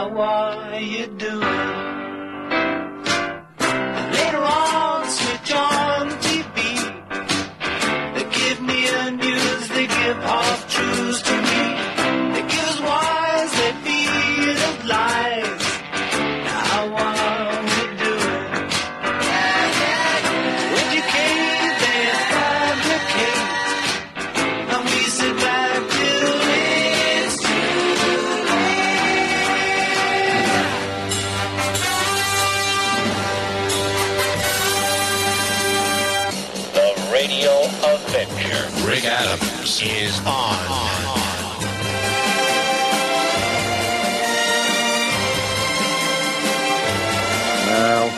how are you doing? And later on, switch on TV. They give me a news, they give half-truths to me. They give us whys, they feed us lies. How are we doing? Educate, they fabricate, and we sit back till it's too late. The Radio Adventure. Rick Adams is on. Well,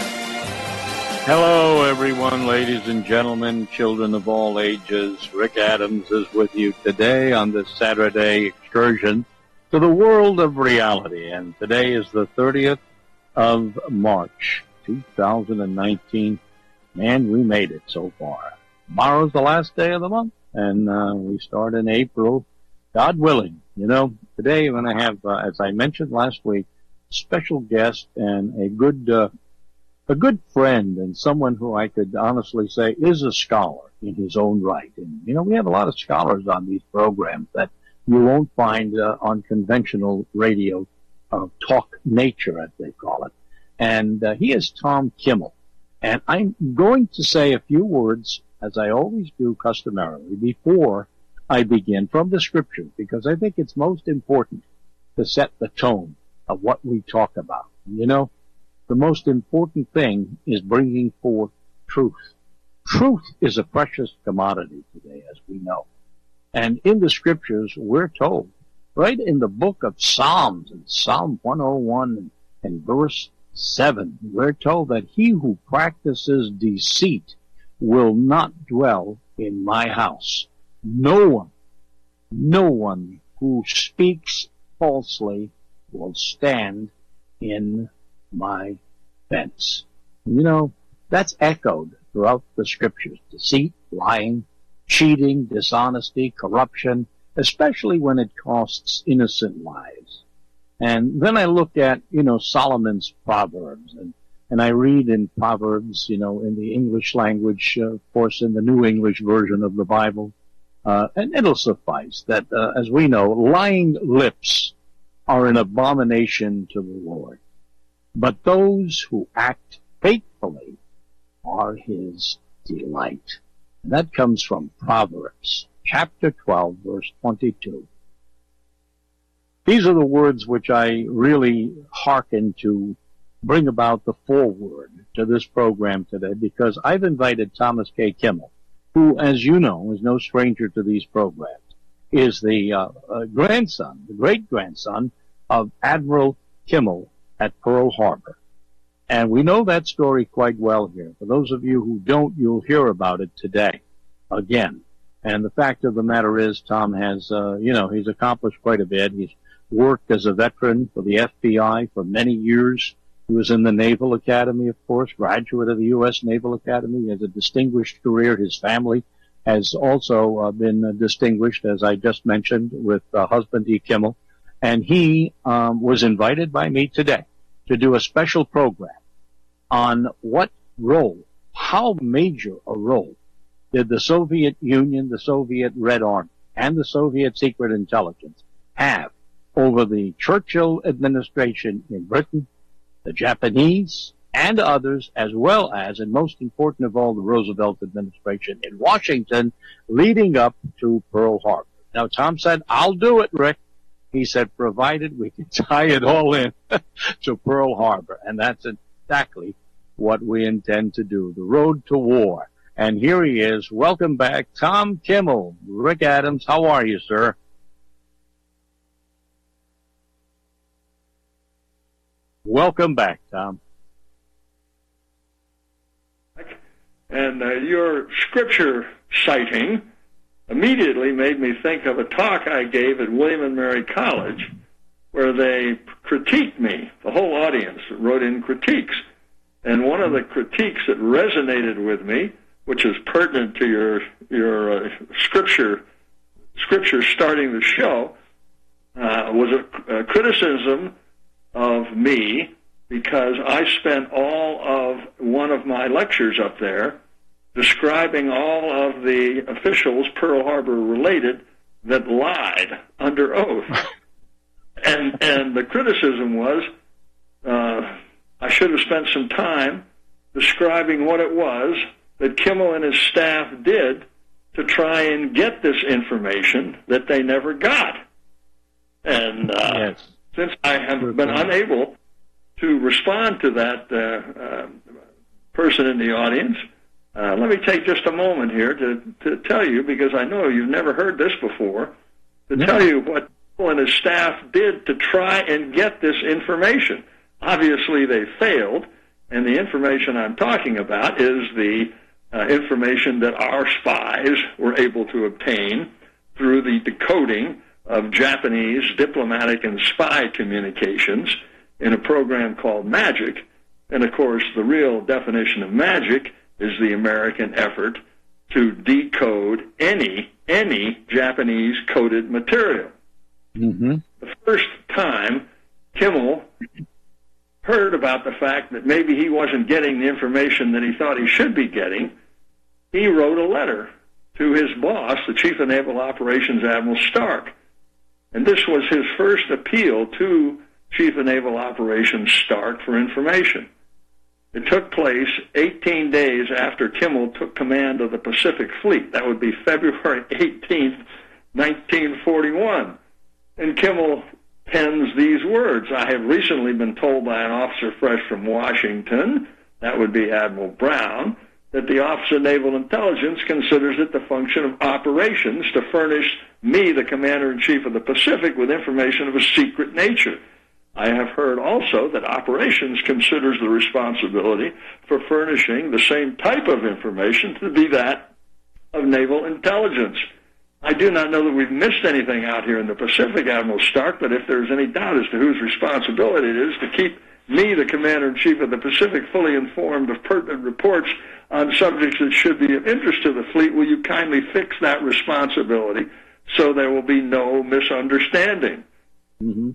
hello everyone, ladies and gentlemen, children of all ages. Rick Adams is with you today on this Saturday excursion to the world of reality. And today is the 30th of March, 2019. Man, we made it so far. Tomorrow's the last day of the month, and we start in April, God willing. You know, today we're going to have, as I mentioned last week, special guest and a good friend and someone who I could honestly say is a scholar in his own right. And, you know, we have a lot of scholars on these programs that you won't find on conventional radio talk nature, as they call it. And he is Tom Kimmel. And I'm going to say a few words, as I always do customarily, before I begin from the scriptures, because I think it's most important to set the tone of what we talk about. You know, the most important thing is bringing forth truth. Truth is a precious commodity today, as we know. And in the scriptures, we're told, right in the book of Psalms, in Psalm 101 and verse 7, we're told that he who practices deceit will not dwell in my house. No one who speaks falsely will stand in my fence. You know, that's echoed throughout the scriptures. Deceit, lying, cheating, dishonesty, corruption, especially when it costs innocent lives. And then I look at, you know, Solomon's Proverbs, and I read in Proverbs, you know, in the English language, of course, in the New English version of the Bible, and it'll suffice that, as we know, lying lips are an abomination to the Lord. But those who act faithfully are his delight. And that comes from Proverbs, chapter 12, verse 22. These are the words which I really hearken to bring about the foreword to this program today, because I've invited Thomas K. Kimmel, who, as you know, is no stranger to these programs, is the grandson, the great-grandson of Admiral Kimmel at Pearl Harbor. And we know that story quite well here. For those of you who don't, you'll hear about it today again. And the fact of the matter is, Tom has, he's accomplished quite a bit. He's worked as a veteran for the FBI for many years. He was in the Naval Academy, of course, graduate of the U.S. Naval Academy. He has a distinguished career. His family has also been distinguished, as I just mentioned, with husband E. Kimmel. And he was invited by me today to do a special program on what role, how major a role did the Soviet Union, the Soviet Red Army, and the Soviet Secret Intelligence have over the Churchill administration in Britain, the Japanese, and others, as well as, and most important of all, the Roosevelt administration in Washington, leading up to Pearl Harbor. Now, Tom said, I'll do it, Rick. He said, provided we can tie it all in to Pearl Harbor. And that's exactly what we intend to do, the road to war. And here he is. Welcome back, Tom Kimmel. Rick Adams, how are you, sir? Welcome back, Tom. And your scripture citing immediately made me think of a talk I gave at William & Mary College where they critiqued me. The whole audience wrote in critiques. And one of the critiques that resonated with me, which is pertinent to your scripture starting the show, was a criticism of me because I spent all of one of my lectures up there describing all of the officials Pearl Harbor related that lied under oath. And the criticism was I should have spent some time describing what it was that Kimmel and his staff did to try and get this information that they never got. And since I have been unable to respond to that person in the audience, let me take just a moment here to tell you, because I know you've never heard this before, to tell you what Kimmel and his staff did to try and get this information. Obviously, they failed, and the information I'm talking about is the information that our spies were able to obtain through the decoding of Japanese diplomatic and spy communications in a program called MAGIC. And, of course, the real definition of MAGIC is the American effort to decode any Japanese coded material. Mm-hmm. The first time Kimmel heard about the fact that maybe he wasn't getting the information that he thought he should be getting, he wrote a letter to his boss, the Chief of Naval Operations, Admiral Stark. And this was his first appeal to Chief of Naval Operations Stark for information. It took place 18 days after Kimmel took command of the Pacific Fleet. That would be February 18th, 1941. And Kimmel pens these words: I have recently been told by an officer fresh from Washington, that would be Admiral Brown, that the Office of Naval Intelligence considers it the function of operations to furnish me, the Commander-in-Chief of the Pacific, with information of a secret nature. I have heard also that operations considers the responsibility for furnishing the same type of information to be that of naval intelligence. I do not know that we've missed anything out here in the Pacific, Admiral Stark, but if there's any doubt as to whose responsibility it is to keep me, the Commander-in-Chief of the Pacific, fully informed of pertinent reports on subjects that should be of interest to the fleet, will you kindly fix that responsibility so there will be no misunderstanding? Mm-hmm.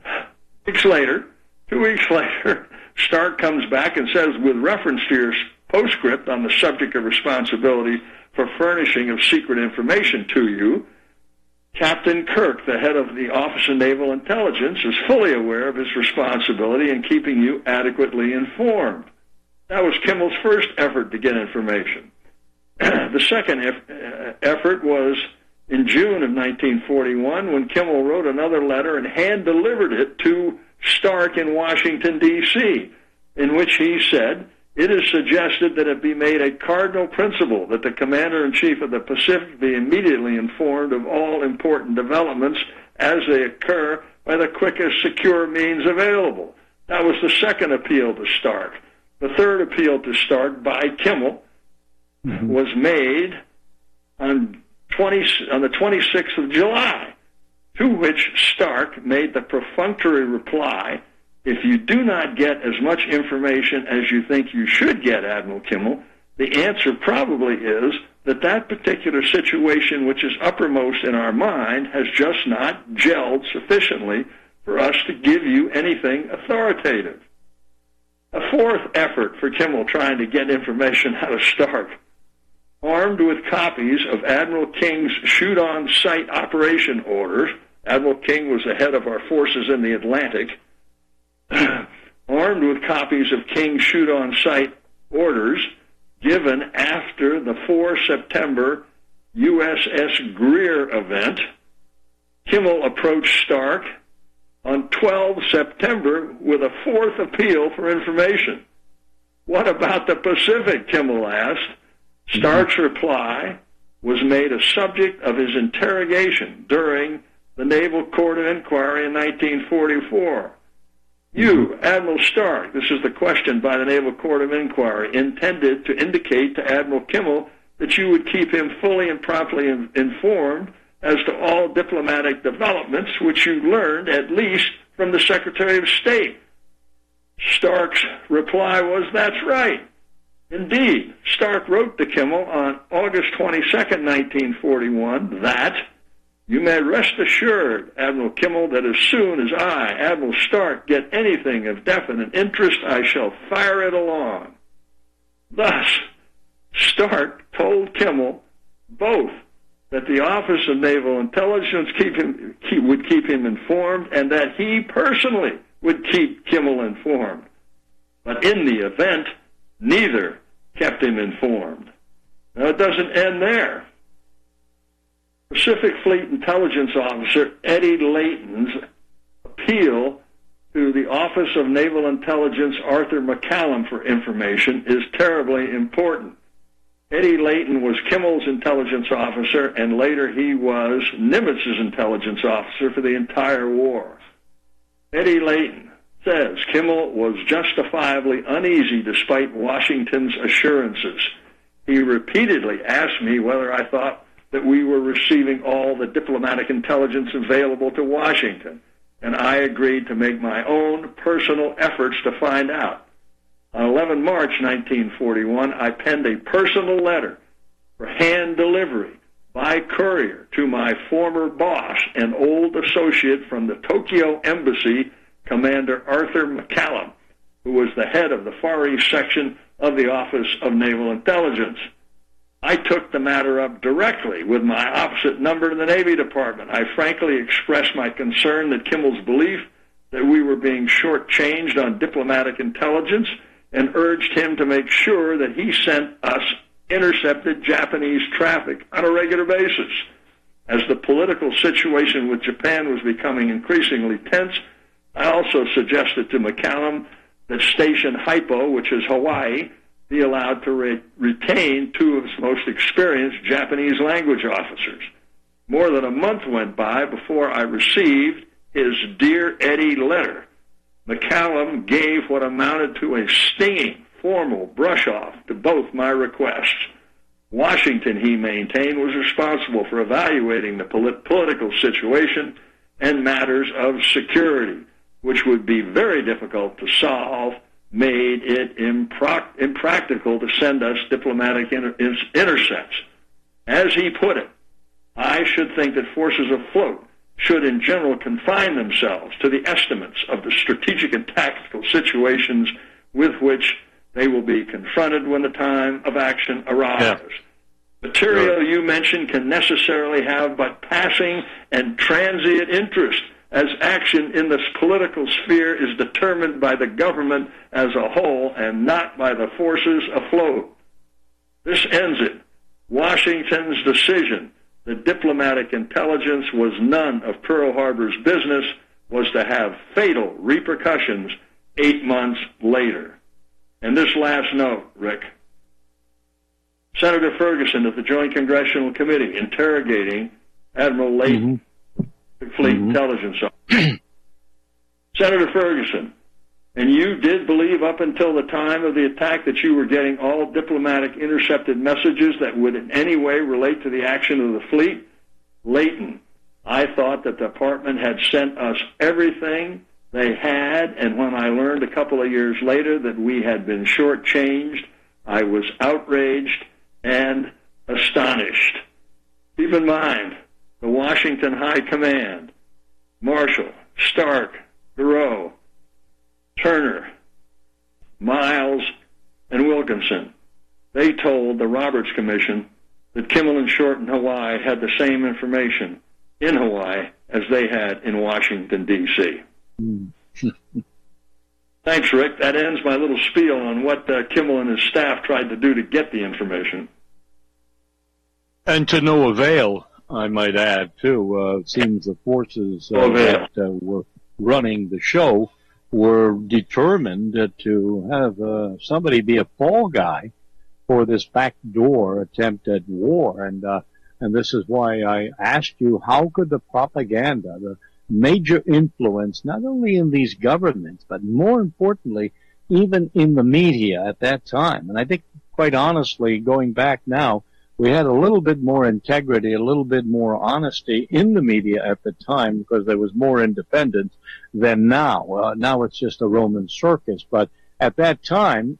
2 weeks later, Stark comes back and says, with reference to your postscript on the subject of responsibility for furnishing of secret information to you, Captain Kirk, the head of the Office of Naval Intelligence, is fully aware of his responsibility in keeping you adequately informed. That was Kimmel's first effort to get information. The second effort was in June of 1941 when Kimmel wrote another letter and hand-delivered it to Stark in Washington, D.C., in which he said, it is suggested that it be made a cardinal principle that the Commander-in-Chief of the Pacific be immediately informed of all important developments as they occur by the quickest secure means available. That was the second appeal to Stark. The third appeal to Stark by Kimmel was made on the 26th of July, to which Stark made the perfunctory reply, if you do not get as much information as you think you should get, Admiral Kimmel, the answer probably is that that particular situation which is uppermost in our mind has just not gelled sufficiently for us to give you anything authoritative. A fourth effort for Kimmel trying to get information out of Stark, armed with copies of Admiral King's shoot-on-sight operation orders. Admiral King was the head of our forces in the Atlantic. Armed with copies of King's shoot-on-sight orders given after the 4 September USS Greer event, Kimmel approached Stark on 12 September with a fourth appeal for information. What about the Pacific, Kimmel asked. Stark's reply was made a subject of his interrogation during the Naval Court of Inquiry in 1944. You, Admiral Stark, this is the question by the Naval Court of Inquiry, intended to indicate to Admiral Kimmel that you would keep him fully and promptly informed as to all diplomatic developments which you learned at least from the Secretary of State. Stark's reply was, that's right. Indeed, Stark wrote to Kimmel on August 22, 1941, that You may rest assured, Admiral Kimmel, that as soon as I, Admiral Stark, get anything of definite interest, I shall fire it along. Thus, Stark told Kimmel both that the Office of Naval Intelligence would keep him informed and that he personally would keep Kimmel informed. But in the event, neither kept him informed. Now, it doesn't end there. Pacific Fleet Intelligence Officer Eddie Layton's appeal to the Office of Naval Intelligence Arthur McCollum for information is terribly important. Eddie Layton was Kimmel's intelligence officer, and later he was Nimitz's intelligence officer for the entire war. Eddie Layton says Kimmel was justifiably uneasy despite Washington's assurances. He repeatedly asked me whether I thought that we were receiving all the diplomatic intelligence available to Washington, and I agreed to make my own personal efforts to find out. On 11 March 1941, I penned a personal letter for hand delivery by courier to my former boss and old associate from the Tokyo Embassy, Commander Arthur McCollum, who was the head of the Far East section of the Office of Naval Intelligence. I took the matter up directly with my opposite number in the Navy Department. I frankly expressed my concern that Kimmel's belief that we were being shortchanged on diplomatic intelligence and urged him to make sure that he sent us intercepted Japanese traffic on a regular basis. As the political situation with Japan was becoming increasingly tense, I also suggested to McCollum that Station Hypo, which is Hawaii, be allowed to retain two of its most experienced Japanese language officers. More than a month went by before I received his Dear Eddie letter. McCollum gave what amounted to a stinging formal brush-off to both my requests. Washington, he maintained, was responsible for evaluating the political situation and matters of security, which would be very difficult to solve, made it impractical to send us diplomatic intercepts. As he put it, I should think that forces afloat should in general confine themselves to the estimates of the strategic and tactical situations with which they will be confronted when the time of action arrives. Yeah. Material you mentioned can necessarily have but passing and transient interest, as action in this political sphere is determined by the government as a whole and not by the forces afloat. This ends it. Washington's decision that diplomatic intelligence was none of Pearl Harbor's business was to have fatal repercussions 8 months later. And this last note, Rick. Senator Ferguson of the Joint Congressional Committee interrogating Admiral Layton, Fleet Intelligence Officer. Senator Ferguson, and you did believe up until the time of the attack that you were getting all diplomatic intercepted messages that would in any way relate to the action of the fleet? Layton, I thought that the department had sent us everything they had, and when I learned a couple of years later that we had been shortchanged, I was outraged and astonished. Keep in mind, the Washington High Command, Marshall, Stark, Thoreau, Turner, Miles, and Wilkinson, they told the Roberts Commission that Kimmel and Short in Hawaii had the same information in Hawaii as they had in Washington, D.C. Thanks, Rick. That ends my little spiel on what Kimmel and his staff tried to do to get the information. And to no avail, I might add, too. It seems the forces that were running the show were determined to have somebody be a fall guy for this backdoor attempt at war. And this is why I asked you, how could the propaganda, the major influence, not only in these governments, but more importantly, even in the media at that time. And I think, quite honestly, going back now, we had a little bit more integrity, a little bit more honesty in the media at the time because there was more independence than now. Now it's just a Roman circus. But at that time,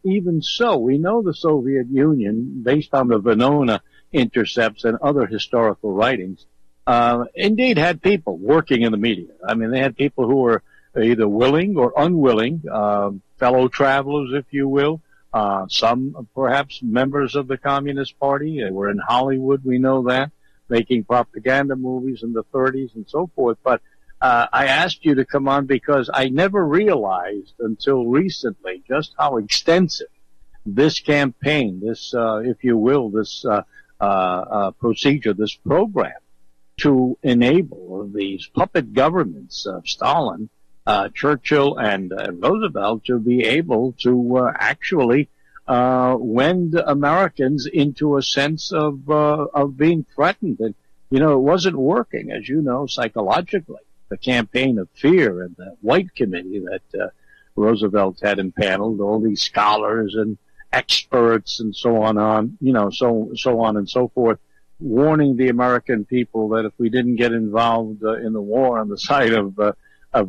even so, we know the Soviet Union, based on the Venona intercepts and other historical writings, indeed had people working in the media. I mean, they had people who were either willing or unwilling, fellow travelers, if you will. Some perhaps members of the Communist Party. They were in Hollywood, we know that, making propaganda movies in the 30s and so forth. But I asked you to come on because I never realized until recently just how extensive this campaign, this, if you will, this procedure, this program to enable these puppet governments of Stalin, Churchill, and Roosevelt to be able to actually wend Americans into a sense of being threatened. And, you know, it wasn't working, as you know, psychologically. The campaign of fear and the White Committee that Roosevelt had impaneled, all these scholars and experts and so on, you know, so on and so forth, warning the American people that if we didn't get involved in the war on the side of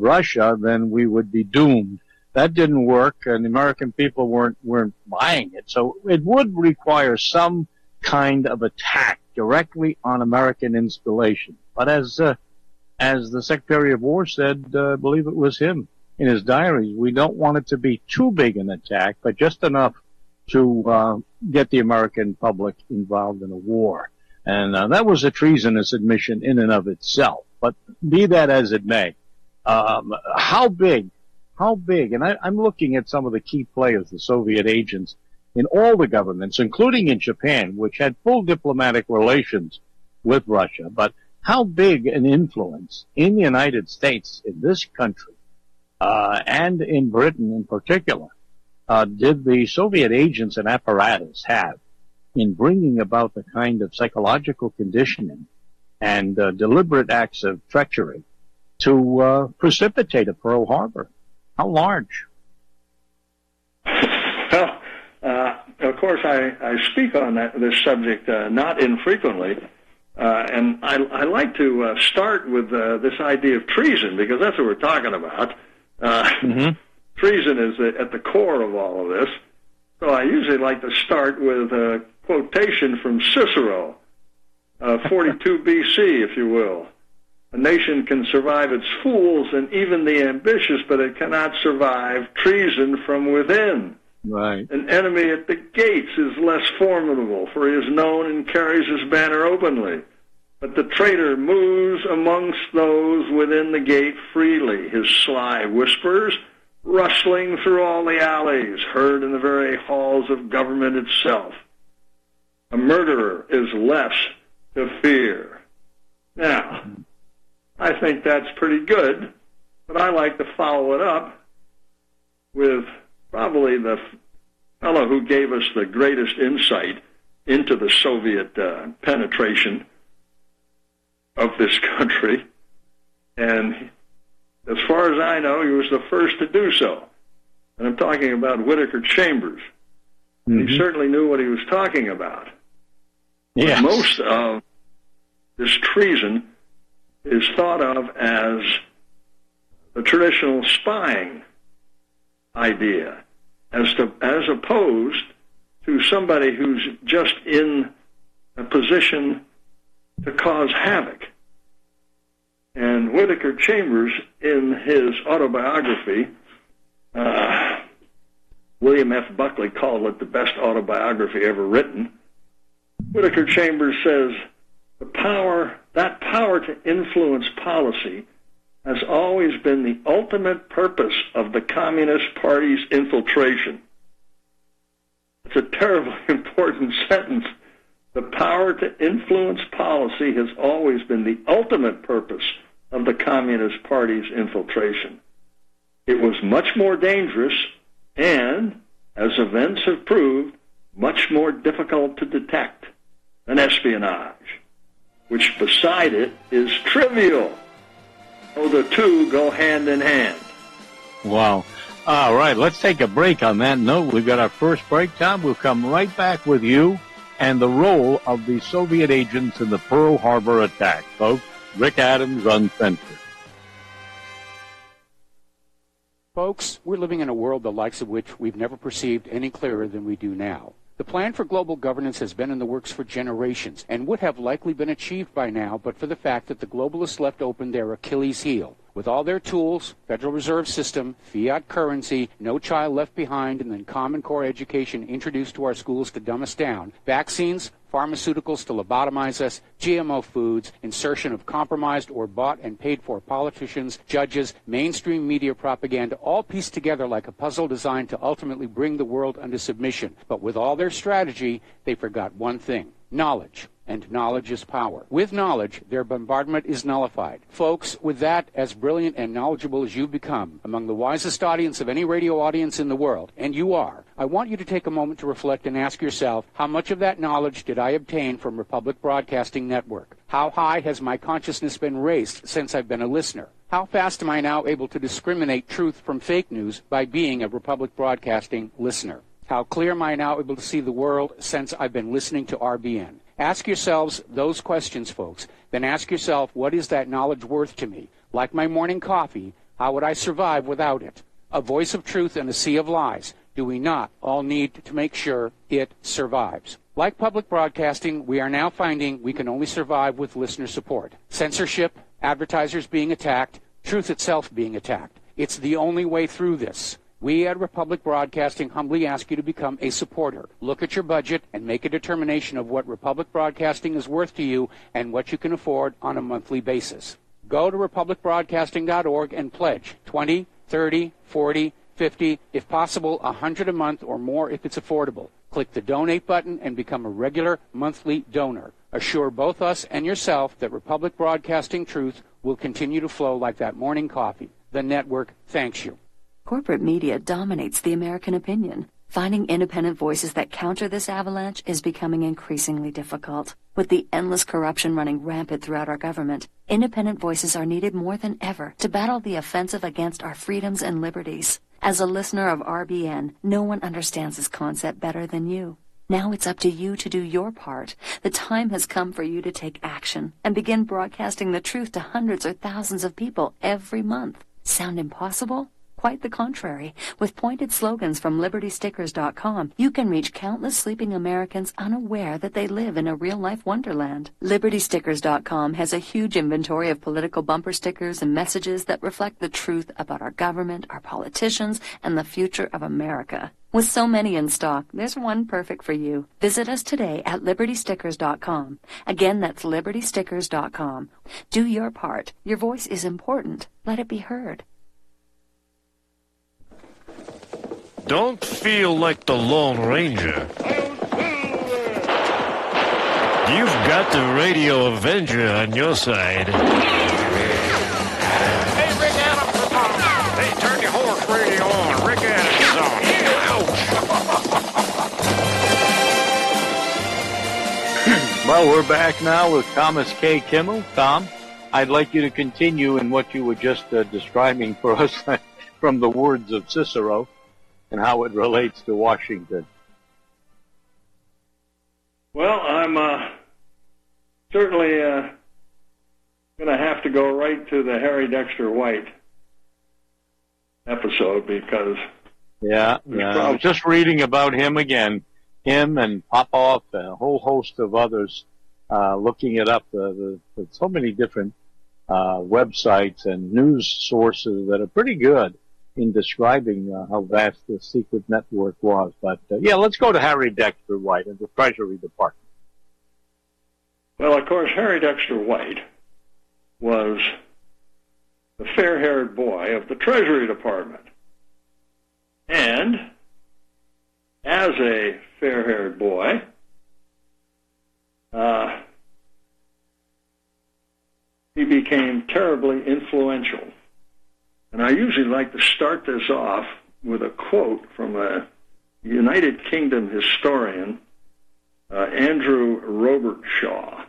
Russia, then we would be doomed. That didn't work, and the American people weren't buying it. So it would require some kind of attack directly on American installation. But as the Secretary of War said, I believe it was him in his diaries, we don't want it to be too big an attack, but just enough to get the American public involved in a war. And that was a treasonous admission in and of itself. But be that as it may, how big, and I'm looking at some of the key players, the Soviet agents in all the governments, including in Japan, which had full diplomatic relations with Russia, but how big an influence in the United States, in this country, and in Britain in particular, did the Soviet agents and apparatus have in bringing about the kind of psychological conditioning and deliberate acts of treachery to precipitate a Pearl Harbor? How large? Well, of course, I speak on this subject not infrequently, and I like to start with this idea of treason, because that's what we're talking about. Treason is at the core of all of this. So I usually like to start with a quotation from Cicero, 42 BC, if you will. A nation can survive its fools and even the ambitious, but it cannot survive treason from within. Right. An enemy at the gates is less formidable, for he is known and carries his banner openly. But the traitor moves amongst those within the gate freely, his sly whispers rustling through all the alleys, heard in the very halls of government itself. A murderer is less to fear. Now, I think that's pretty good, but I like to follow it up with probably the fellow who gave us the greatest insight into the Soviet penetration of this country. And as far as I know, he was the first to do so. And I'm talking about Whitaker Chambers. He certainly knew what he was talking about. Yes. Most of this treason is thought of as the traditional spying idea, as opposed to somebody who's just in a position to cause havoc. And Whitaker Chambers, in his autobiography, William F. Buckley called it the best autobiography ever written. Whitaker Chambers says, that power to influence policy has always been the ultimate purpose of the Communist Party's infiltration. It's a terribly important sentence. The power to influence policy has always been the ultimate purpose of the Communist Party's infiltration. It was much more dangerous and, as events have proved, much more difficult to detect than espionage, which beside it is trivial. So the two go hand in hand. Wow. All right, let's take a break on that note. We've got our first break, Tom. We'll come right back with you and the role of the Soviet agents in the Pearl Harbor attack. Folks, Rick Adams, Uncensored. Folks, we're living in a world the likes of which we've never perceived any clearer than we do now. The plan for global governance has been in the works for generations and would have likely been achieved by now but for the fact that the globalists left open their Achilles heel. With all their tools, Federal Reserve System, fiat currency, no child left behind, and then Common Core education introduced to our schools to dumb us down, vaccines, pharmaceuticals to lobotomize us, GMO foods, insertion of compromised or bought and paid for politicians, judges, mainstream media propaganda, all pieced together like a puzzle designed to ultimately bring the world under submission. But with all their strategy, they forgot one thing: knowledge. And knowledge is power. With knowledge, their bombardment is nullified. Folks, with that, as brilliant and knowledgeable as you've become, among the wisest audience of any radio audience in the world, and you are, I want you to take a moment to reflect and ask yourself, how much of that knowledge did I obtain from Republic Broadcasting Network? How high has my consciousness been raised since I've been a listener? How fast am I now able to discriminate truth from fake news by being a Republic Broadcasting listener? How clear am I now able to see the world since I've been listening to RBN? Ask yourselves those questions, folks. Then ask yourself, what is that knowledge worth to me? Like my morning coffee, how would I survive without it? A voice of truth in a sea of lies. Do we not all need to make sure it survives? Like public broadcasting, we are now finding we can only survive with listener support. Censorship, advertisers being attacked, truth itself being attacked. It's the only way through this. We at Republic Broadcasting humbly ask you to become a supporter. Look at your budget and make a determination of what Republic Broadcasting is worth to you and what you can afford on a monthly basis. Go to republicbroadcasting.org and pledge $20, $30, $40, $50, if possible, $100 a month or more if it's affordable. Click the donate button and become a regular monthly donor. Assure both us and yourself that Republic Broadcasting truth will continue to flow like that morning coffee. The network thanks you. Corporate media dominates the American opinion. Finding independent voices that counter this avalanche is becoming increasingly difficult. With the endless corruption running rampant throughout our government, independent voices are needed more than ever to battle the offensive against our freedoms and liberties. As a listener of RBN, no one understands this concept better than you. Now it's up to you to do your part. The time has come for you to take action and begin broadcasting the truth to hundreds or thousands of people every month. Sound impossible? Quite the contrary. With pointed slogans from LibertyStickers.com, you can reach countless sleeping Americans unaware that they live in a real-life wonderland. LibertyStickers.com has a huge inventory of political bumper stickers and messages that reflect the truth about our government, our politicians, and the future of America. With so many in stock, there's one perfect for you. Visit us today at LibertyStickers.com. Again, that's LibertyStickers.com. Do your part. Your voice is important. Let it be heard. Don't feel like the Lone Ranger. You've got the Radio Avenger on your side. Hey, Rick Adams is on. Hey, turn your horse radio on. Rick Adams is on. Well, we're back now with Thomas K. Kimmel. Tom, I'd like you to continue in what you were just describing for us from the words of Cicero and how it relates to Washington. Well, I'm certainly going to have to go right to the Harry Dexter White episode because... Yeah, I was just reading about him again. Him and Popov and a whole host of others, looking it up. So many different websites and news sources that are pretty good in describing how vast the secret network was. But, yeah, let's go to Harry Dexter White and the Treasury Department. Well, of course, Harry Dexter White was the fair-haired boy of the Treasury Department. And as a fair-haired boy, he became terribly influential. And I usually like to start this off with a quote from a United Kingdom historian, Andrew Robertshaw,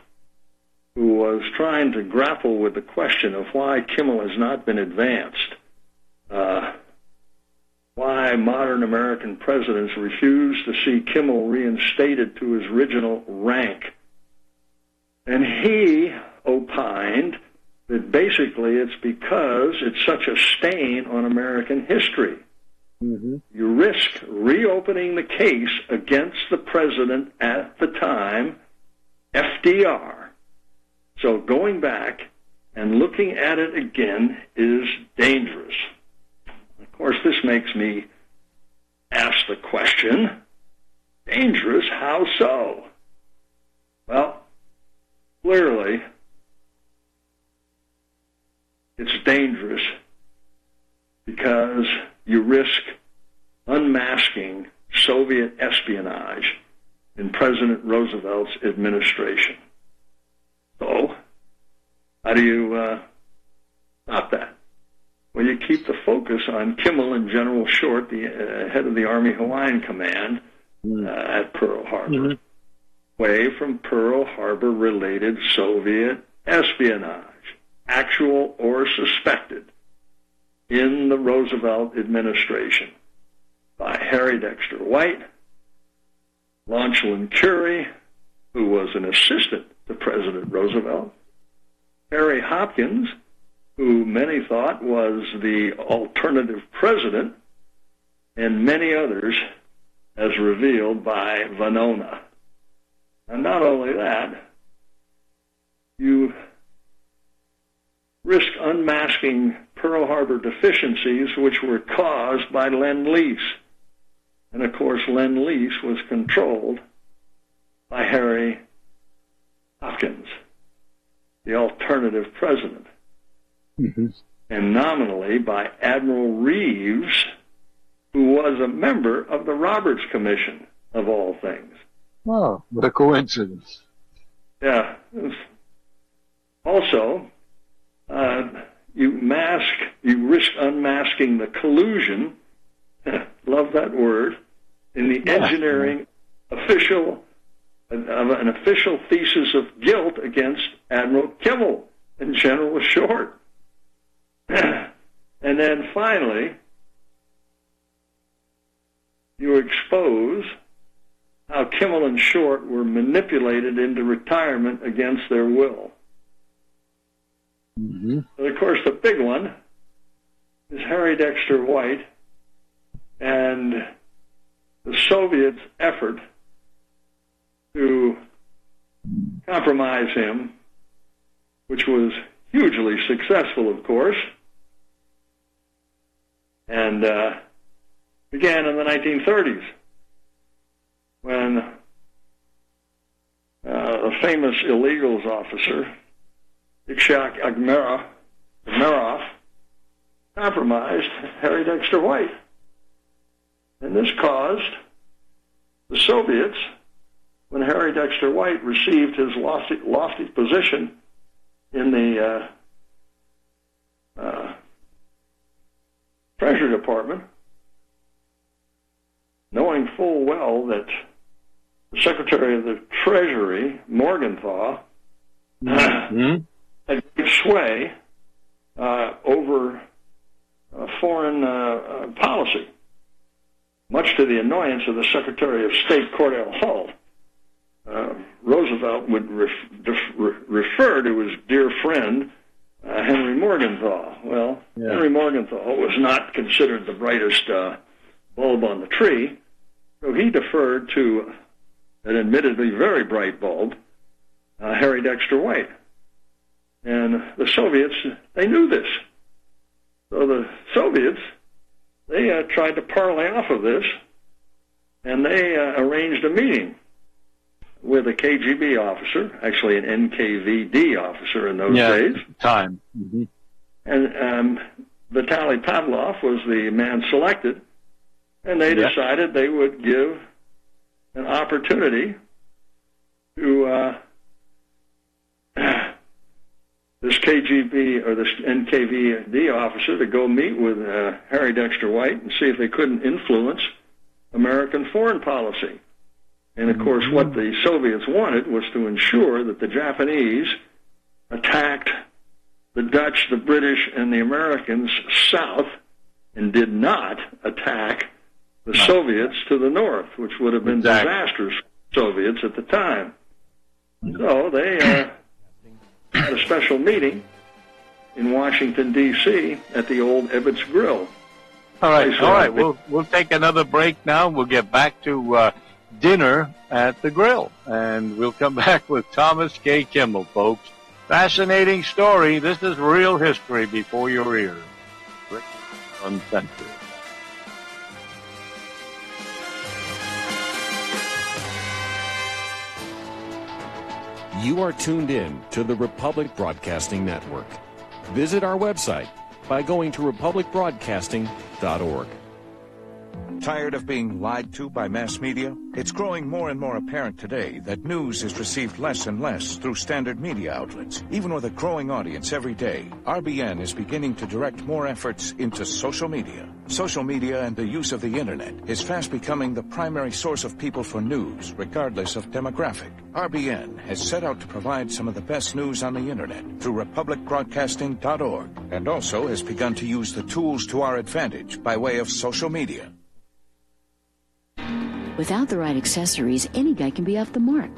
who was trying to grapple with the question of why Kimmel has not been advanced, why modern American presidents refuse to see Kimmel reinstated to his original rank. And he opined that basically it's because it's such a stain on American history. You risk reopening the case against the president at the time, F.D.R. So going back and looking at it again is dangerous. Of course, this makes me ask the question, dangerous, how so? Well, clearly, it's dangerous because you risk unmasking Soviet espionage in President Roosevelt's administration. So, how do you stop that? Well, you keep the focus on Kimmel and General Short, the head of the Army Hawaiian Command at Pearl Harbor, away from Pearl Harbor-related Soviet espionage, actual or suspected, in the Roosevelt administration by Harry Dexter White, Lauchlin Currie, who was an assistant to President Roosevelt, Harry Hopkins, who many thought was the alternative president, and many others, as revealed by Venona. And not only that, you risk unmasking Pearl Harbor deficiencies which were caused by Lend-Lease. And of course, Lend-Lease was controlled by Harry Hopkins, the alternative president, and nominally by Admiral Reeves, who was a member of the Roberts Commission, of all things. Oh, what a coincidence. Yeah. Also, you risk unmasking the collusion, love that word, in the engineering of an official thesis of guilt against Admiral Kimmel and General Short. And then finally, you expose how Kimmel and Short were manipulated into retirement against their will. And of course, the big one is Harry Dexter White and the Soviets' effort to compromise him, which was hugely successful, of course, and began in the 1930s when a famous illegals officer, Ishak Agmerov, compromised Harry Dexter White. And this caused the Soviets, when Harry Dexter White received his lofty position in the Treasury Department, knowing full well that the Secretary of the Treasury, Morgenthau, had great sway over foreign policy, much to the annoyance of the Secretary of State, Cordell Hull. Roosevelt would refer to his dear friend, Henry Morgenthau. Well, Henry Morgenthau was not considered the brightest bulb on the tree, so he deferred to an admittedly very bright bulb, Harry Dexter White. And the Soviets, they knew this. So the Soviets, they tried to parlay off of this, and they arranged a meeting with a KGB officer, actually an NKVD officer in those days. Time. And Vitaly Pavlov was the man selected, and they decided they would give an opportunity to this KGB or this NKVD officer to go meet with Harry Dexter White and see if they couldn't influence American foreign policy. And, of course, what the Soviets wanted was to ensure that the Japanese attacked the Dutch, the British, and the Americans south and did not attack the Soviets to the north, which would have been disastrous for the Soviets at the time. So they had a special meeting in Washington, D.C. at the old Ebbitt's Grill. All right. We'll take another break now. We'll get back to dinner at the grill, and we'll come back with Thomas K. Kimmel, folks. Fascinating story. This is real history before your ears. Uncensored. You are tuned in to the Republic Broadcasting Network. Visit our website by going to republicbroadcasting.org. Tired of being lied to by mass media? It's growing more and more apparent today that news is received less and less through standard media outlets. Even with a growing audience every day, RBN is beginning to direct more efforts into social media. Social media and the use of the internet is fast becoming the primary source of people for news, regardless of demographic. RBN has set out to provide some of the best news on the internet through republicbroadcasting.org, and also has begun to use the tools to our advantage by way of social media. Without the right accessories, any guy can be off the mark.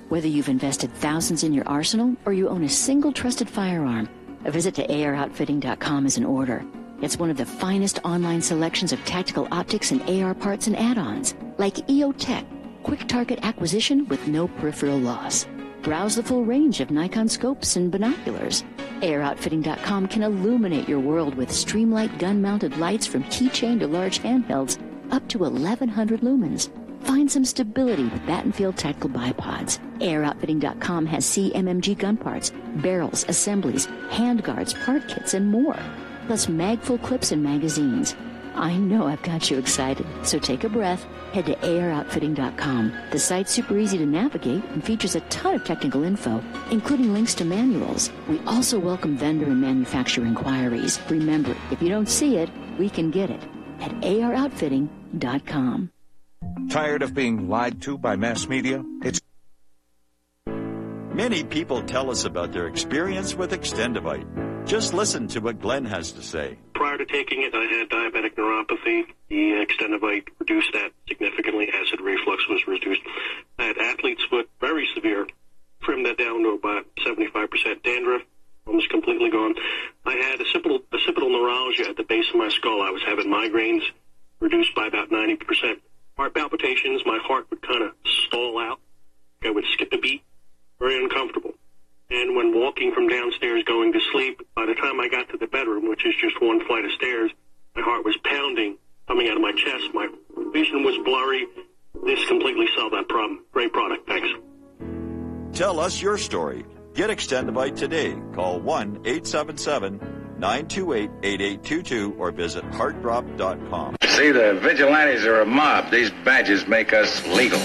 Whether you've invested thousands in your arsenal or you own a single trusted firearm, a visit to AROutfitting.com is in order. It's one of the finest online selections of tactical optics and AR parts and add-ons, like EOTech, quick target acquisition with no peripheral loss. Browse the full range of Nikon scopes and binoculars. AROutfitting.com can illuminate your world with Streamlight gun-mounted lights from keychain to large handhelds, up to 1,100 lumens. Find some stability with Battenfield tactical bipods. AirOutfitting.com has CMMG gun parts, barrels, assemblies, handguards, part kits, and more. Plus magful clips and magazines. I know I've got you excited, so take a breath. Head to AirOutfitting.com. The site's super easy to navigate and features a ton of technical info, including links to manuals. We also welcome vendor and manufacturer inquiries. Remember, if you don't see it, we can get it at AirOutfitting.com. Tired of being lied to by mass media? Many people tell us about their experience with Extendivite. Just listen to what Glenn has to say. Prior to taking it, I had diabetic neuropathy. The Extendivite reduced that significantly. Acid reflux was reduced. I had athlete's foot, very severe. Trimmed that down to about 75% dandruff. Almost completely gone. I had occipital neuralgia at the base of my skull. I was having migraines, reduced by about 90%. Heart palpitations, my heart would kind of stall out. I would skip a beat. Very uncomfortable. And when walking from downstairs going to sleep, by the time I got to the bedroom, which is just one flight of stairs, my heart was pounding, coming out of my chest. My vision was blurry. This completely solved that problem. Great product. Thanks. Tell us your story. Get Extendivite today. Call 1-877-928-8822 or visit heartdrop.com. See, the vigilantes are a mob. These badges make us legal.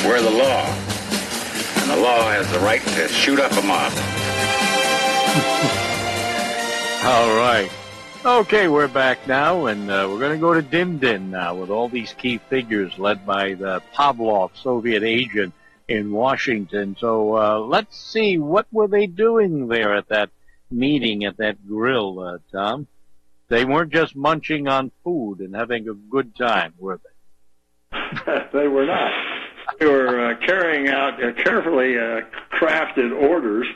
We're the law. And the law has the right to shoot up a mob. All right. Okay, we're back now, and we're going to go to Din Din now with all these key figures led by the Pavlov, Soviet agent in Washington. So let's see, what were they doing there at that meeting, at that grill, Tom? They weren't just munching on food and having a good time, were they? They were not. They were carrying out carefully crafted orders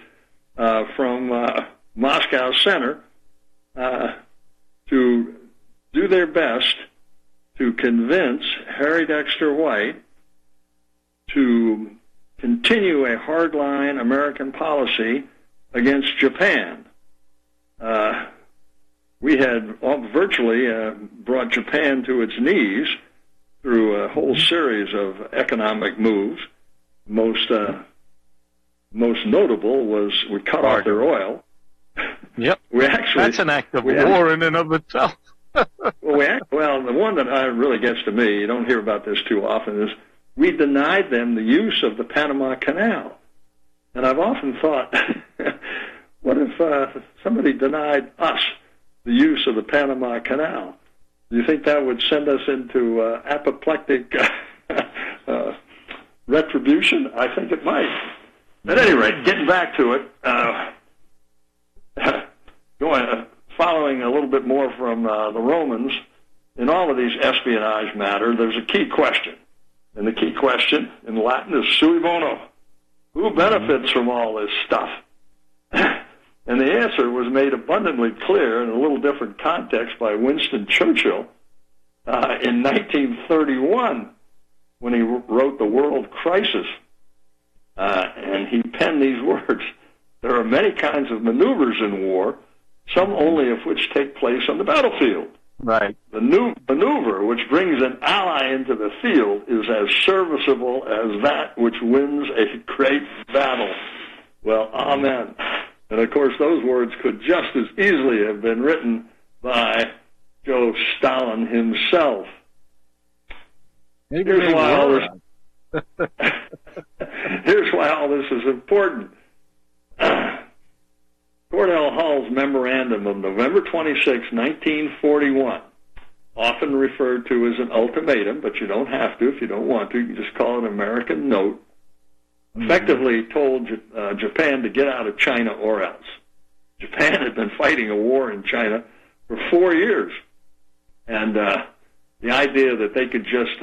from Moscow Center to do their best to convince Harry Dexter White to continue a hardline American policy against Japan. We had virtually brought Japan to its knees through a whole series of economic moves. Most notable was we cut off their oil. Yep. That's an act of war in and of itself. Well, the one that really gets to me, you don't hear about this too often, is we denied them the use of the Panama Canal. And I've often thought, what if somebody denied us the use of the Panama Canal? Do you think that would send us into apoplectic retribution? I think it might. At any rate, getting back to it, following a little bit more from the Romans, in all of these espionage matters, there's a key question. And the key question in Latin is sui bono. Who benefits from all this stuff? And the answer was made abundantly clear in a little different context by Winston Churchill in 1931 when he wrote The World Crisis. And he penned these words: "There are many kinds of maneuvers in war, some only of which take place on the battlefield. Right. The new maneuver which brings an ally into the field is as serviceable as that which wins a great battle." Well, amen. And of course, those words could just as easily have been written by Joe Stalin himself. Here's why all this is important. Cordell Hull's memorandum of November 26, 1941, often referred to as an ultimatum, but you don't have to if you don't want to. You can just call it an American note, effectively told Japan to get out of China or else. Japan had been fighting a war in China for 4 years, and the idea that they could just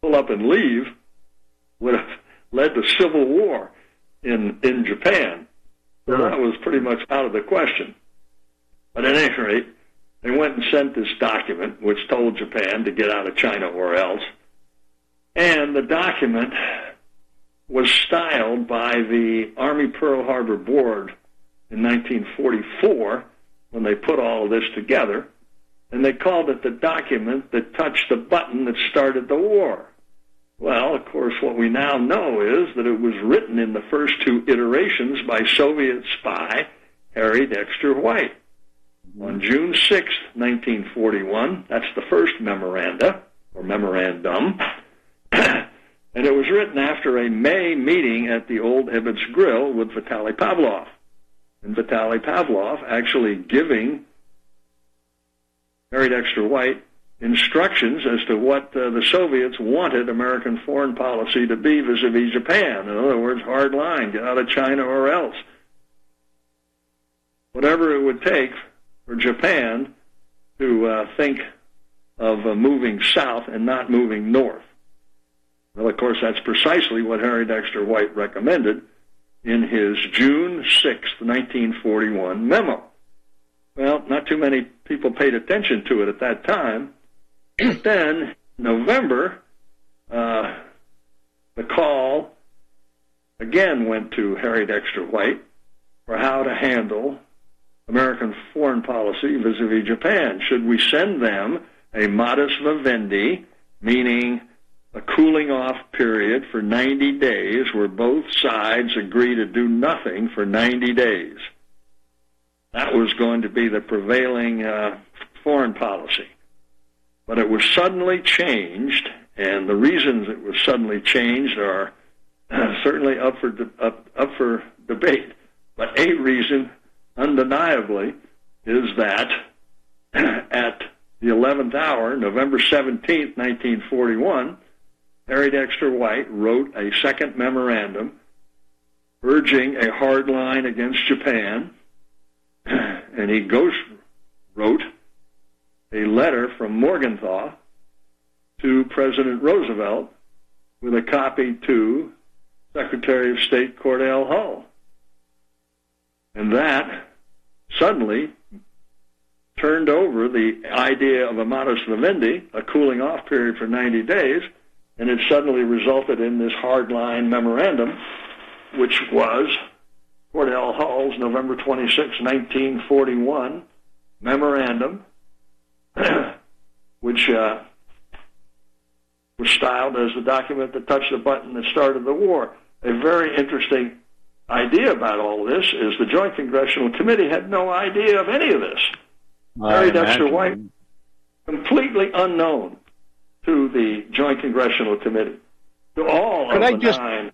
pull up and leave would have led to civil war in Japan. So that was pretty much out of the question. But at any rate, they went and sent this document which told Japan to get out of China or else. And the document was styled by the Army Pearl Harbor Board in 1944 when they put all of this together. And they called it the document that touched the button that started the war. Well, of course, what we now know is that it was written in the first two iterations by Soviet spy Harry Dexter White. On June 6, 1941, that's the first memoranda, or memorandum, and it was written after a May meeting at the old Ebbitt's Grill with Vitaly Pavlov. And Vitaly Pavlov actually giving Harry Dexter White instructions as to what the Soviets wanted American foreign policy to be vis-a-vis Japan. In other words, hard line, get out of China or else. Whatever it would take for Japan to think of moving south and not moving north. Well, of course, that's precisely what Harry Dexter White recommended in his June 6, 1941 memo. Well, not too many people paid attention to it at that time. But then, November, the call again went to Harry Dexter White for how to handle American foreign policy vis-a-vis Japan. Should we send them a modus vivendi, meaning a cooling-off period for 90 days where both sides agree to do nothing for 90 days? That was going to be the prevailing foreign policy. But it was suddenly changed, and the reasons it was suddenly changed are certainly up for debate. But a reason, undeniably, is that at the 11th hour, November 17th, 1941, Harry Dexter White wrote a second memorandum urging a hard line against Japan, and he wrote a letter from Morgenthau to President Roosevelt with a copy to Secretary of State Cordell Hull. And that suddenly turned over the idea of a modus vivendi, a cooling-off period for 90 days, and it suddenly resulted in this hardline memorandum, which was Cordell Hull's November 26, 1941 memorandum, which was styled as the document that touched the button that started the war. A very interesting idea about all this is the Joint Congressional Committee had no idea of any of this. Harry Dexter White, completely unknown to the Joint Congressional Committee, to all of the nine.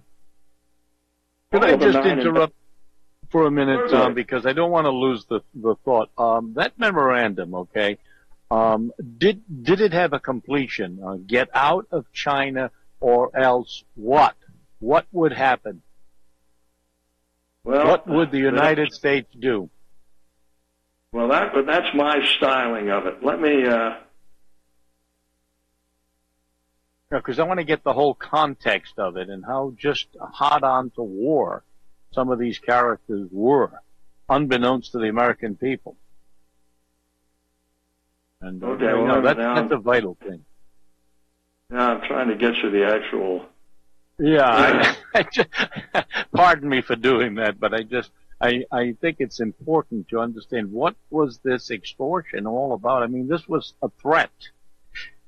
Could I just interrupt for a minute, Tom, because I don't want to lose the thought. That memorandum, okay, did it have a completion? Get out of China or else what? What would happen? Well, what would the United States do? Well, that's my styling of it. Let me... because I want to get the whole context of it and how just hot on to war some of these characters were, unbeknownst to the American people. And Okay, well, that's a vital thing. Now I'm trying to get you the actual. Yeah, pardon me for doing that, but I think it's important to understand what was this extortion all about. I mean, this was a threat.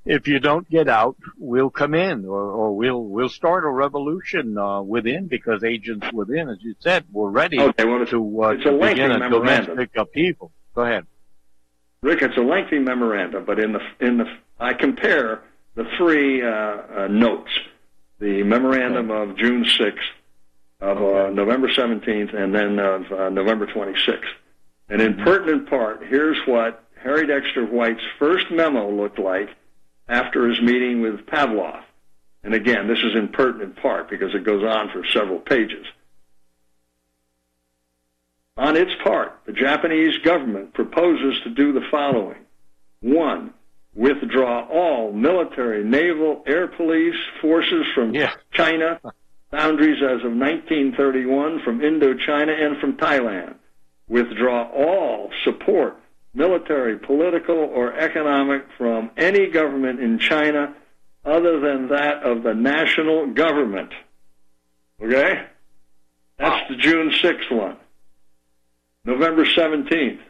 If you don't get out, we'll come in, or we'll start a revolution within, because agents within, as you said, were ready to begin a domestic upheaval. Go ahead, Rick. It's a lengthy memorandum, but I compare the three notes: the memorandum of June 6th, of November 17th, and then of November 26th. And in pertinent part, here's what Harry Dexter White's first memo looked like after his meeting with Pavlov. And again, this is in pertinent part because it goes on for several pages. On its part, the Japanese government proposes to do the following. 1, withdraw all military, naval, air police forces from China, boundaries as of 1931, from Indochina and from Thailand. Withdraw all support, military, political, or economic, from any government in China other than that of the national government. Okay? That's the June 6th one. November 17th.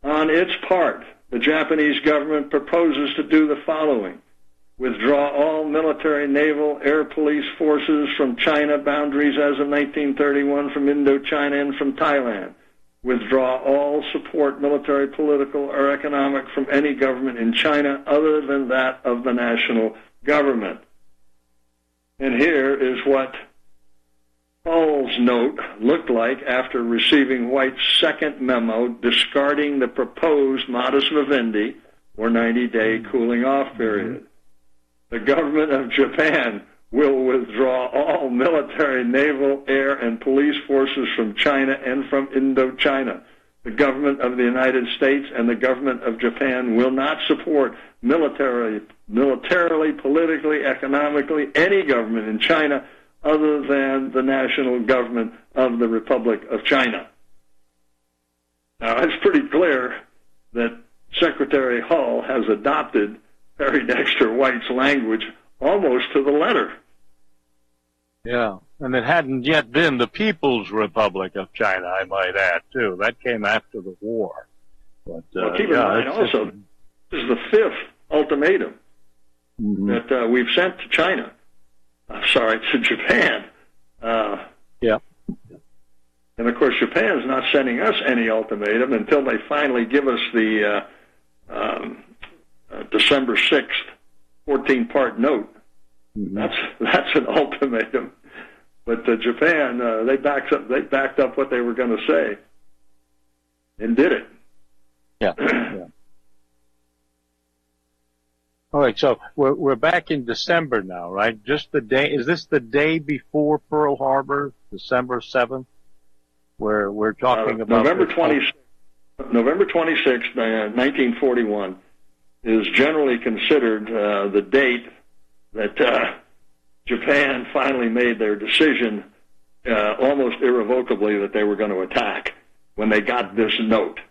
On its part, the Japanese government proposes to do the following. Withdraw all military, naval, air police forces from China, boundaries as of 1931, from Indochina and from Thailand. Withdraw all support, military, political, or economic, from any government in China other than that of the national government. And here is what Hull's note looked like after receiving White's second memo discarding the proposed modus vivendi, or 90-day cooling-off period. The government of Japan will withdraw all military, naval, air, and police forces from China and from Indochina. The government of the United States and the government of Japan will not support militarily, politically, economically, any government in China other than the national government of the Republic of China. Now, it's pretty clear that Secretary Hull has adopted Harry Dexter White's language almost to the letter. Yeah, and it hadn't yet been the People's Republic of China, I might add, too. That came after the war. But, keep in mind also, this is the fifth ultimatum that we've sent to China. To Japan. And, of course, Japan's not sending us any ultimatum until they finally give us the December 6th 14-part note. That's an ultimatum. But Japan, they backed up what they were going to say and did it. Yeah. All right, so we're back in December now, right? Just the day. Is this the day before Pearl Harbor, December 7th, where we're talking about November 26th, 1941, is generally considered the date that Japan finally made their decision almost irrevocably that they were going to attack when they got this note.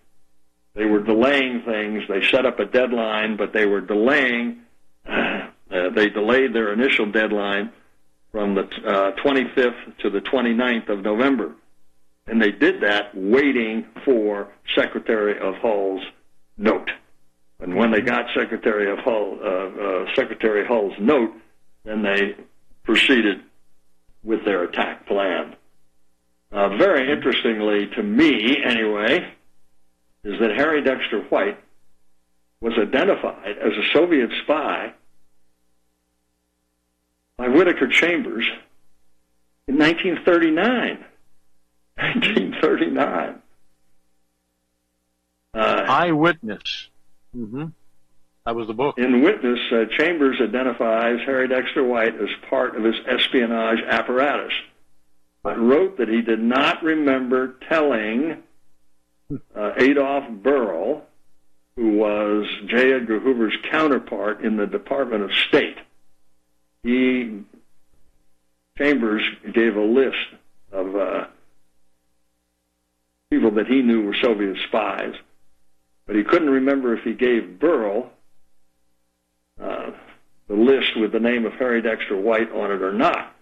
They were delaying things. They set up a deadline, but they were delaying. They delayed their initial deadline from the 25th to the 29th of November. And they did that waiting for Secretary of Hull's note. And when they got Secretary Hull's note, then they proceeded with their attack plan. Very interestingly, to me anyway, is that Harry Dexter White was identified as a Soviet spy by Whitaker Chambers in 1939. 1939. Eyewitness. That was the book. In Witness, Chambers identifies Harry Dexter White as part of his espionage apparatus, but wrote that he did not remember telling Adolf Berle, who was J. Edgar Hoover's counterpart in the Department of State. Chambers gave a list of people that he knew were Soviet spies, but he couldn't remember if he gave Burl the list with the name of Harry Dexter White on it or not.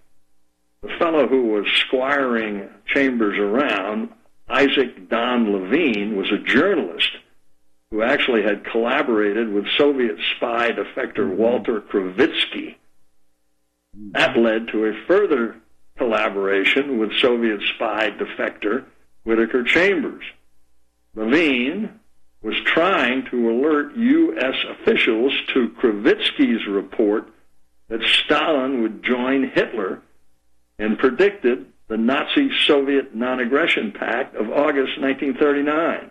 The fellow who was squiring Chambers around, Isaac Don Levine, was a journalist who actually had collaborated with Soviet spy defector Walter Krivitsky. That led to a further collaboration with Soviet spy defector Whitaker Chambers. Levine was trying to alert U.S. officials to Krivitsky's report that Stalin would join Hitler and predicted the Nazi-Soviet non-aggression pact of August 1939.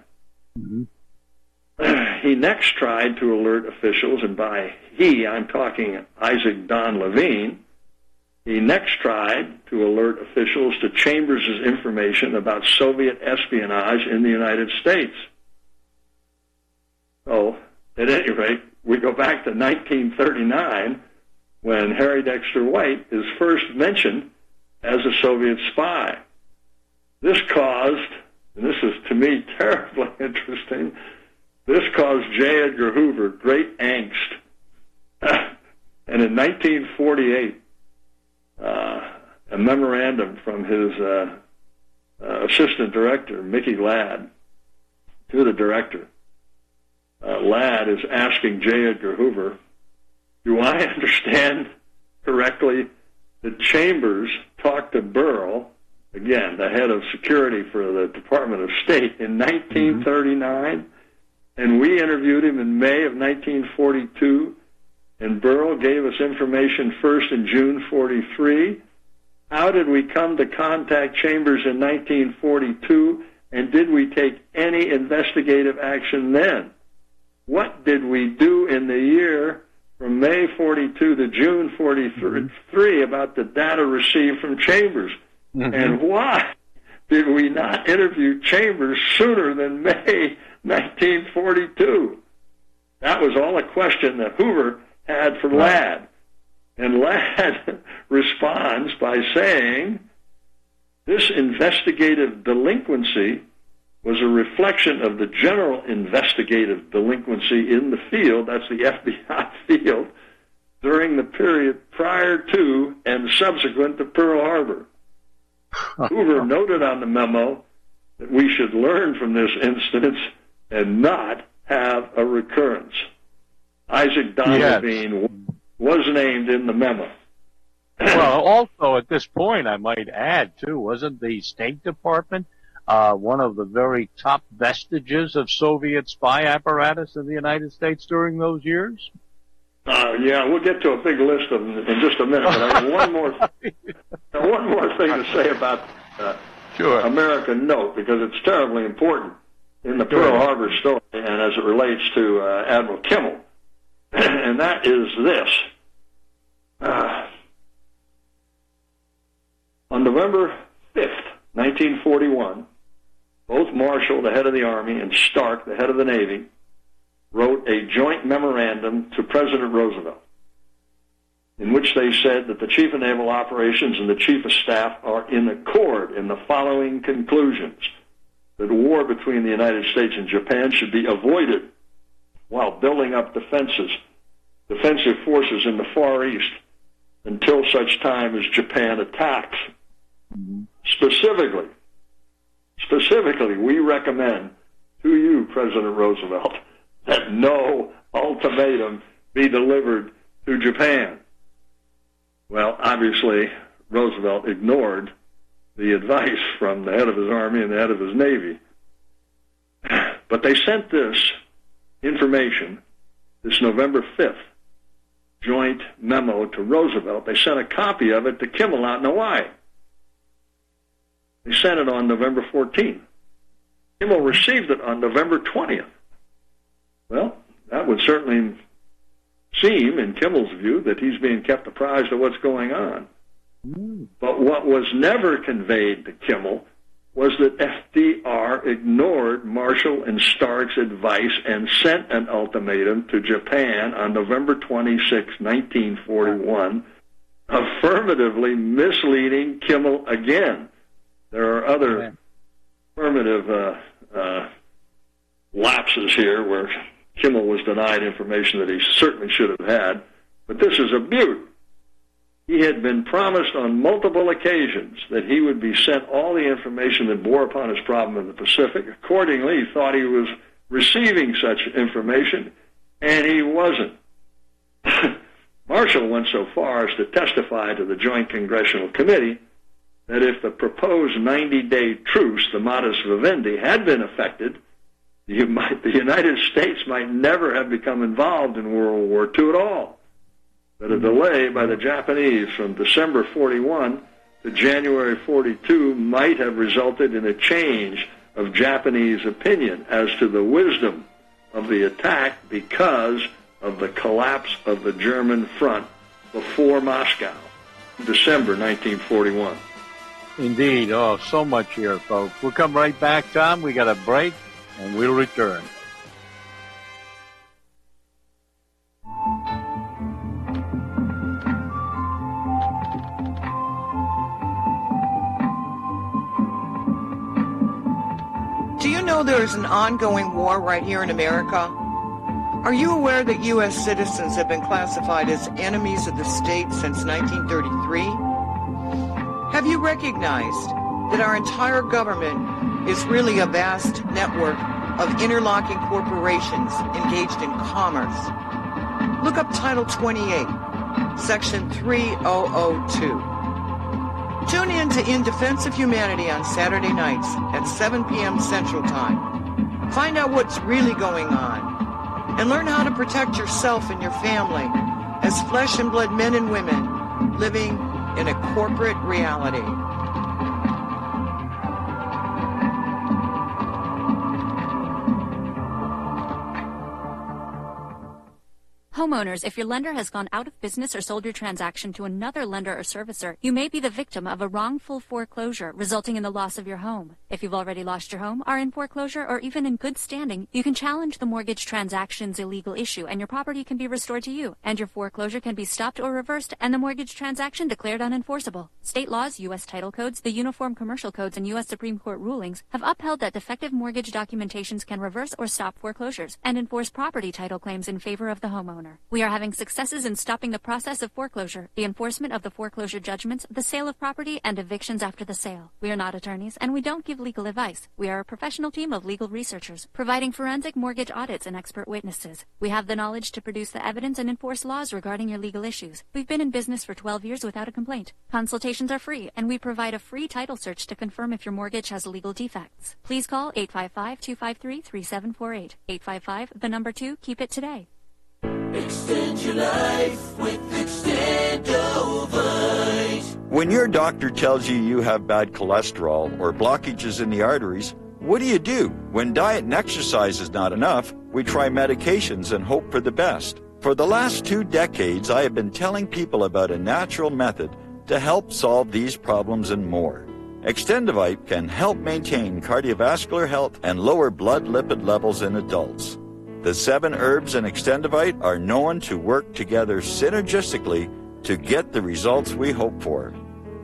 He next tried to alert officials, and by he, I'm talking Isaac Don Levine. He next tried to alert officials to Chambers' information about Soviet espionage in the United States. So, at any rate, we go back to 1939 when Harry Dexter White is first mentioned as a Soviet spy. This caused, and this is to me terribly interesting, this caused J. Edgar Hoover great angst. And in 1948, a memorandum from his assistant director, Mickey Ladd, to the director. Ladd is asking J. Edgar Hoover, do I understand correctly that Chambers talked to Burl, again, the head of security for the Department of State, in 1939, and we interviewed him in May of 1942, and Burl gave us information first in June 43. How did we come to contact Chambers in 1942, and did we take any investigative action then? What did we do in the year from May 42 to June 43 about the data received from Chambers? And why did we not interview Chambers sooner than May 1942? That was all a question that Hoover had for Ladd. And Ladd responds by saying, this investigative delinquency was a reflection of the general investigative delinquency in the field, that's the FBI field, during the period prior to and subsequent to Pearl Harbor. Hoover noted on the memo that we should learn from this instance and not have a recurrence. Isaac Don Levine was named in the memo. Well, also at this point, I might add, too, wasn't the State Department one of the very top vestiges of Soviet spy apparatus in the United States during those years? Yeah, we'll get to a big list of them in just a minute. But I have one more thing to say about American Note, because it's terribly important in the Pearl Harbor story and as it relates to Admiral Kimmel. And that is this. On November 5th, 1941, both Marshall, the head of the Army, and Stark, the head of the Navy, wrote a joint memorandum to President Roosevelt in which they said that the Chief of Naval Operations and the Chief of Staff are in accord in the following conclusions: that war between the United States and Japan should be avoided while building up defensive forces in the Far East until such time as Japan attacks. Specifically, we recommend to you, President Roosevelt, that no ultimatum be delivered to Japan. Well, obviously, Roosevelt ignored the advice from the head of his Army and the head of his Navy. But they sent this information, this November 5th joint memo to Roosevelt. They sent a copy of it to Kimmel out in Hawaii. They sent it on November 14th. Kimmel received it on November 20th. Well, that would certainly seem, in Kimmel's view, that he's being kept apprised of what's going on. But what was never conveyed to Kimmel was that F.D.R. ignored Marshall and Stark's advice and sent an ultimatum to Japan on November 26, 1941, affirmatively misleading Kimmel again. There are other affirmative lapses here where Kimmel was denied information that he certainly should have had, but this is a beaut. He had been promised on multiple occasions that he would be sent all the information that bore upon his problem in the Pacific. Accordingly, he thought he was receiving such information, and he wasn't. Marshall went so far as to testify to the Joint Congressional Committee that if the proposed 90-day truce, the modus vivendi, had been effected, the United States might never have become involved in World War II at all. That a delay by the Japanese from December 41 to January 42 might have resulted in a change of Japanese opinion as to the wisdom of the attack because of the collapse of the German front before Moscow, December 1941. Indeed. Oh, so much here, folks. We'll come right back, Tom. We got a break, and we'll return. Do you know there is an ongoing war right here in America? Are you aware that U.S. citizens have been classified as enemies of the state since 1933? Have you recognized that our entire government is really a vast network of interlocking corporations engaged in commerce? Look up Title 28, Section 3002. Tune in to In Defense of Humanity on Saturday nights at 7 p.m. Central Time. Find out what's really going on and learn how to protect yourself and your family as flesh and blood men and women living in a corporate reality. Homeowners, if your lender has gone out of business or sold your transaction to another lender or servicer, you may be the victim of a wrongful foreclosure, resulting in the loss of your home. If you've already lost your home, are in foreclosure, or even in good standing, you can challenge the mortgage transaction's illegal issue, and your property can be restored to you, and your foreclosure can be stopped or reversed, and the mortgage transaction declared unenforceable. State laws, U.S. title codes, the Uniform Commercial Codes, and U.S. Supreme Court rulings have upheld that defective mortgage documentations can reverse or stop foreclosures and enforce property title claims in favor of the homeowner. We are having successes in stopping the process of foreclosure, the enforcement of the foreclosure judgments, the sale of property, and evictions after the sale. We are not attorneys, and we don't give legal advice. We are a professional team of legal researchers, providing forensic mortgage audits and expert witnesses. We have the knowledge to produce the evidence and enforce laws regarding your legal issues. We've been in business for 12 years without a complaint. Consultations are free, and we provide a free title search to confirm if your mortgage has legal defects. Please call 855-253-3748. 855, the number 2, keep it today. Extend your life with Extendovite. When your doctor tells you you have bad cholesterol or blockages in the arteries, what do? When diet and exercise is not enough, we try medications and hope for the best. For the last 2 decades, I have been telling people about a natural method to help solve these problems and more. Extendovite can help maintain cardiovascular health and lower blood lipid levels in adults. The 7 herbs in Extendovite are known to work together synergistically to get the results we hope for.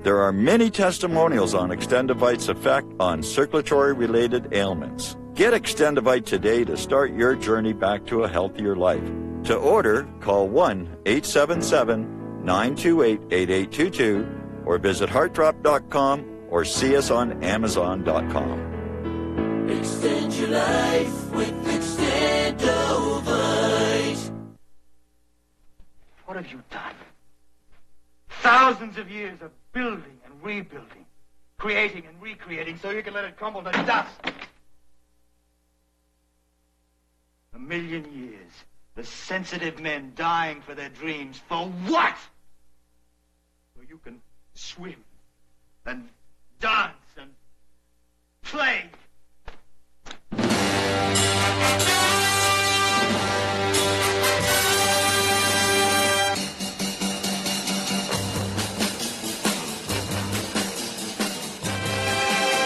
There are many testimonials on Extendovite's effect on circulatory-related ailments. Get Extendovite today to start your journey back to a healthier life. To order, call 1-877-928-8822 or visit heartdrop.com or see us on amazon.com. Extend your life with Extendovite. What have you done? Thousands of years of building and rebuilding, creating and recreating so you can let it crumble to dust. 1,000,000 years, the sensitive men dying for their dreams. For what? So you can swim and dance and play.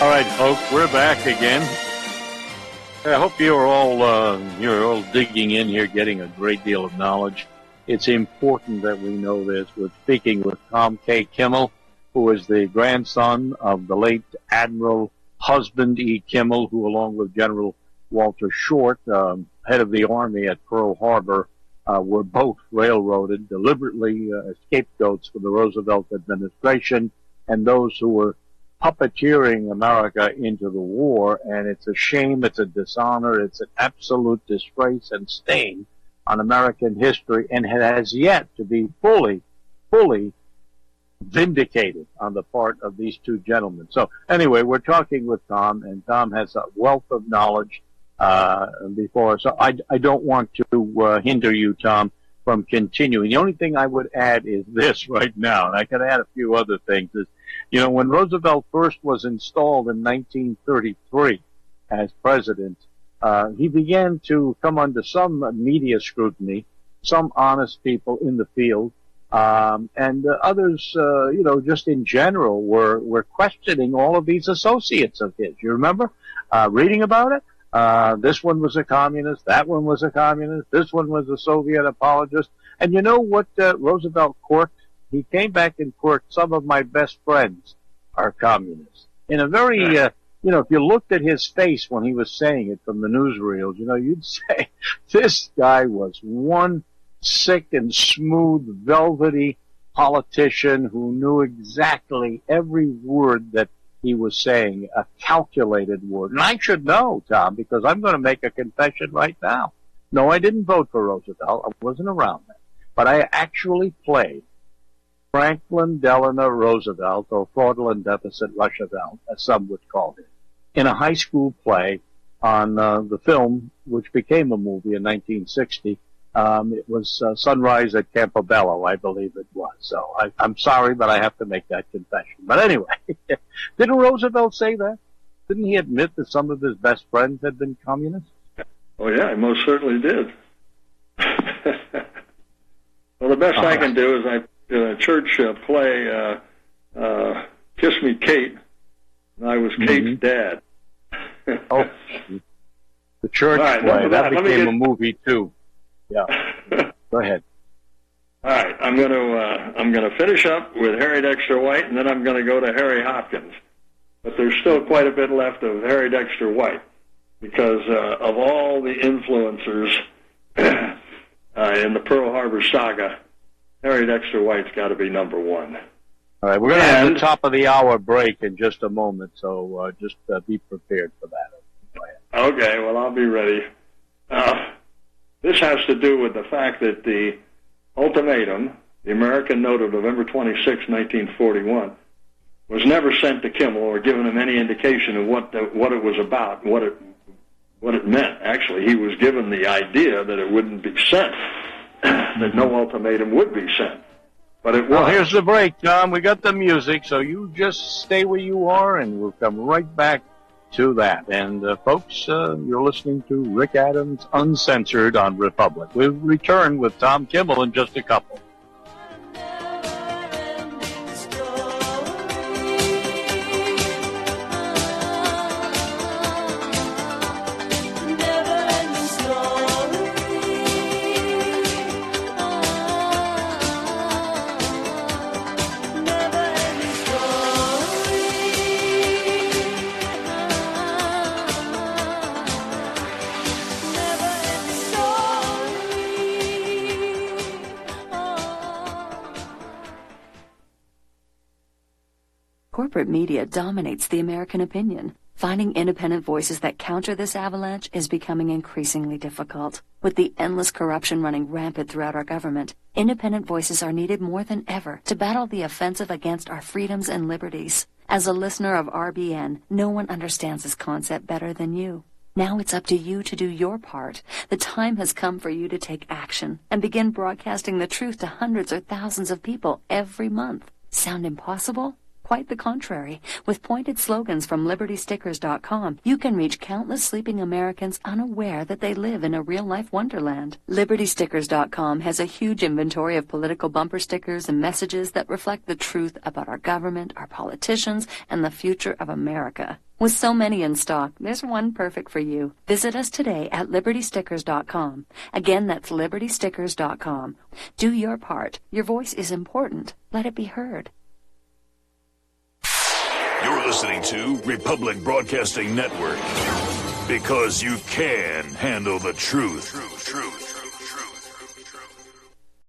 All right, folks, we're back again. I hope you're all digging in here, getting a great deal of knowledge. It's important that we know this. We're speaking with Tom K. Kimmel, who is the grandson of the late Admiral Husband E. Kimmel, who, along with General Walter Short, head of the Army at Pearl Harbor, were both railroaded deliberately as scapegoats for the Roosevelt administration and those who were puppeteering America into the war. And it's a shame, it's a dishonor, it's an absolute disgrace and stain on American history, and it has yet to be fully vindicated on the part of these two gentlemen. So anyway, we're talking with Tom, and Tom has a wealth of knowledge before us. So I don't want to hinder you, Tom, from continuing. The only thing I would add is this right now, and I could add a few other things, is, when Roosevelt first was installed in 1933 as president, he began to come under some media scrutiny, some honest people in the field, and others, just in general were questioning all of these associates of his. You remember reading about it? This one was a communist, that one was a communist, this one was a Soviet apologist. And you know what Roosevelt quirked? He came back and quirked, some of my best friends are communists. In a very, if you looked at his face when he was saying it from the newsreels, you'd say this guy was one sick and smooth, velvety politician who knew exactly every word that he was saying, a calculated word. And I should know, Tom, because I'm going to make a confession right now. No, I didn't vote for Roosevelt. I wasn't around then. But I actually played Franklin Delano Roosevelt, or fraudulent deficit Roosevelt, as some would call him, in a high school play on the film, which became a movie in 1960. It was Sunrise at Campobello, I believe it was. So I'm sorry, but I have to make that confession. But anyway, didn't Roosevelt say that? Didn't he admit that some of his best friends had been communists? Oh, yeah, he most certainly did. Well, the best I can do is in a church play, Kiss Me, Kate, and I was Kate's dad. Oh, the church play, that became a movie, too. Yeah. Go ahead. All right, I'm going to finish up with Harry Dexter White, and then I'm going to go to Harry Hopkins. But there's still quite a bit left of Harry Dexter White because of all the influencers in the Pearl Harbor saga. Harry Dexter White's got to be number one. All right, we're going to have the top of the hour break in just a moment, so just be prepared for that. Go ahead. Okay, well, I'll be ready. This has to do with the fact that the ultimatum, the American note of November 26, 1941, was never sent to Kimmel or given him any indication of what it was about, what it meant. Actually, he was given the idea that it wouldn't be sent, that no ultimatum would be sent. But it was. Well, here's the break, Tom. We got the music, so you just stay where you are, and we'll come right back to that. And folks, you're listening to Rick Adams Uncensored on Republic. We'll return with Tom Kimmel in just a couple. Corporate media dominates the American opinion. Finding independent voices that counter this avalanche is becoming increasingly difficult. With the endless corruption running rampant throughout our government, independent voices are needed more than ever to battle the offensive against our freedoms and liberties. As a listener of RBN, no one understands this concept better than you. Now it's up to you to do your part. The time has come for you to take action and begin broadcasting the truth to hundreds or thousands of people every month. Sound impossible? Quite the contrary. With pointed slogans from LibertyStickers.com, you can reach countless sleeping Americans unaware that they live in a real-life wonderland. LibertyStickers.com has a huge inventory of political bumper stickers and messages that reflect the truth about our government, our politicians, and the future of America. With so many in stock, there's one perfect for you. Visit us today at LibertyStickers.com. Again, that's LibertyStickers.com. Do your part. Your voice is important. Let it be heard. You're listening to Republic Broadcasting Network. Because you can handle the truth.